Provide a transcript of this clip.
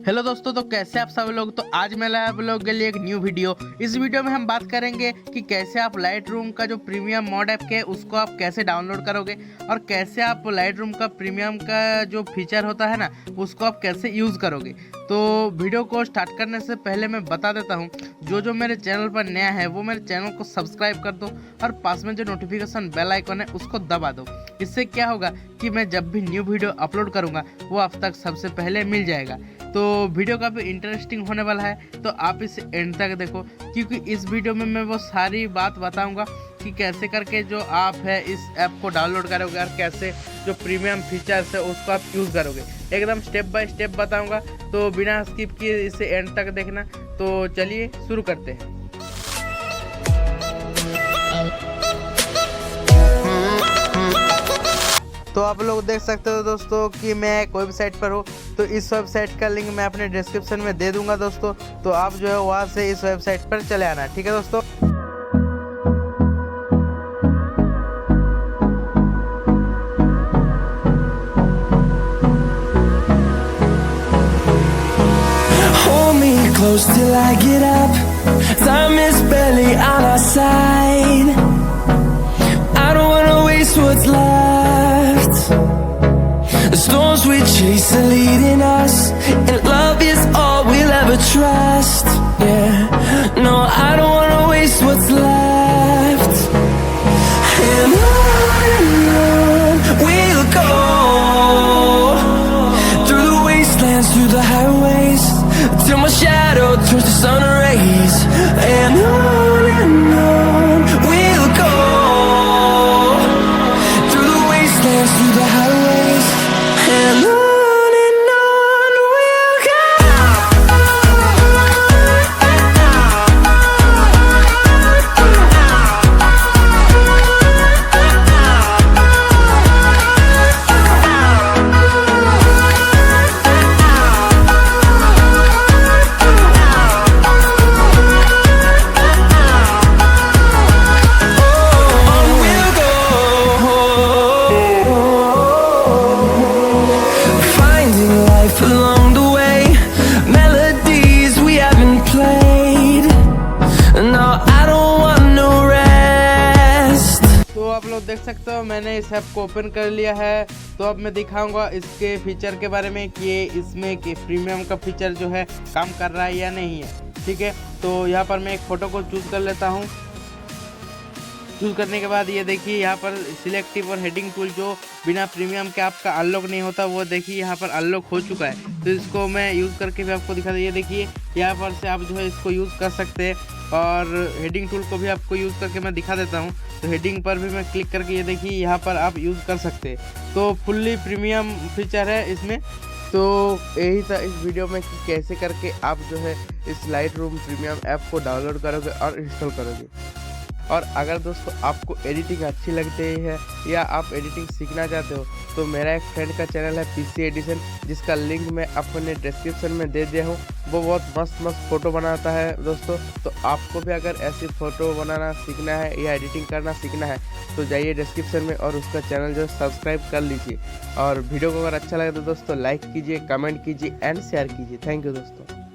Hello दोस्तों, तो कैसे आप सब लोग। तो आज मैं लाया आप लोगों के लिए एक न्यू वीडियो। इस वीडियो में हम बात करेंगे कि कैसे आप लाइट रूम का जो प्रीमियम मॉड ऐप है उसको आप कैसे डाउनलोड करोगे और कैसे आप लाइट रूम का प्रीमियम का जो फीचर होता है ना उसको आप कैसे यूज़ करोगे। तो वीडियो को स्टार्ट करने से पहले मैं बता देता हूँ, जो मेरे चैनल पर नया है वो मेरे चैनल को सब्सक्राइब कर दो और पास में जो नोटिफिकेशन बेल आइकन है उसको दबा दो। इससे क्या होगा कि मैं जब भी न्यू वीडियो अपलोड करूँगा वो आप तक सबसे पहले मिल जाएगा। तो वीडियो काफ़ी इंटरेस्टिंग होने वाला है, तो आप इसे एंड तक देखो, क्योंकि इस वीडियो में मैं वो सारी बात बताऊंगा कि कैसे करके जो आप है इस ऐप को डाउनलोड करोगे और कैसे जो प्रीमियम फीचर्स है उसको आप यूज़ करोगे। एकदम स्टेप बाय स्टेप बताऊंगा, तो बिना स्किप किए इसे एंड तक देखना। तो चलिए शुरू करते हैं। तो आप लोग देख सकते हो दोस्तों कि मैं एक वेबसाइट पर हूँ, तो इस वेबसाइट का लिंक मैं अपने डिस्क्रिप्शन में दे दूंगा दोस्तों। तो आप जो है वहाँ से इस वेबसाइट पर चले आना, ठीक है दोस्तों। Hold me close till I get up. Time is barely on our side. I don't wanna waste what's left. The storms we chase are leading us, and love is all we'll ever trust. Yeah, no, I don't wanna waste what's left. And on we'll go, through the wastelands, through the highways, till my shadow turns to sun rays. And on we'll go, through the wastelands, through the highways, and on we'll go. Along the way, melodies we haven't played. No, I don't want no rest. तो आप लोग देख सकते हो मैंने इस app को open कर लिया है। तो अब मैं दिखाऊंगा इसके फीचर के बारे में कि इसमें कि प्रीमियम का फीचर जो है काम कर रहा है या नहीं है, ठीक है। तो यहाँ पर मैं एक फ़ोटो को चूज़ कर लेता हूँ। चूज़ करने के बाद ये देखिए यहाँ पर सिलेक्टिव और हेडिंग टूल जो बिना प्रीमियम के आपका अनलॉक नहीं होता वो देखिए यहाँ पर अनलॉक हो चुका है। तो इसको मैं यूज़ करके भी आपको दिखा दूँ। ये देखिए यहाँ पर से आप जो है इसको यूज़ कर सकते हैं और हेडिंग टूल को भी आपको यूज़ करके मैं दिखा देता हूँ। तो हेडिंग पर भी मैं क्लिक करके ये देखिए यहाँ पर आप यूज़ कर सकते हैं। तो फुल्ली प्रीमियम फीचर है इसमें। तो यही था इस वीडियो में कि कैसे करके आप जो है इस लाइट रूम प्रीमियम ऐप को डाउनलोड करोगे और इंस्टॉल करोगे। और अगर दोस्तों आपको एडिटिंग अच्छी लगती है या आप एडिटिंग सीखना चाहते हो तो मेरा एक फ्रेंड का चैनल है पीसी एडिशन, जिसका लिंक मैं अपने डिस्क्रिप्शन में दे दिया हूँ। वो बहुत मस्त मस्त फ़ोटो बनाता है दोस्तों। तो आपको भी अगर ऐसी फ़ोटो बनाना सीखना है या एडिटिंग करना सीखना है तो जाइए डिस्क्रिप्शन में और उसका चैनल जो सब्सक्राइब कर लीजिए। और वीडियो को अगर अच्छा लगे तो दोस्तों लाइक कीजिए, कमेंट कीजिए एंड शेयर कीजिए। थैंक यू दोस्तों।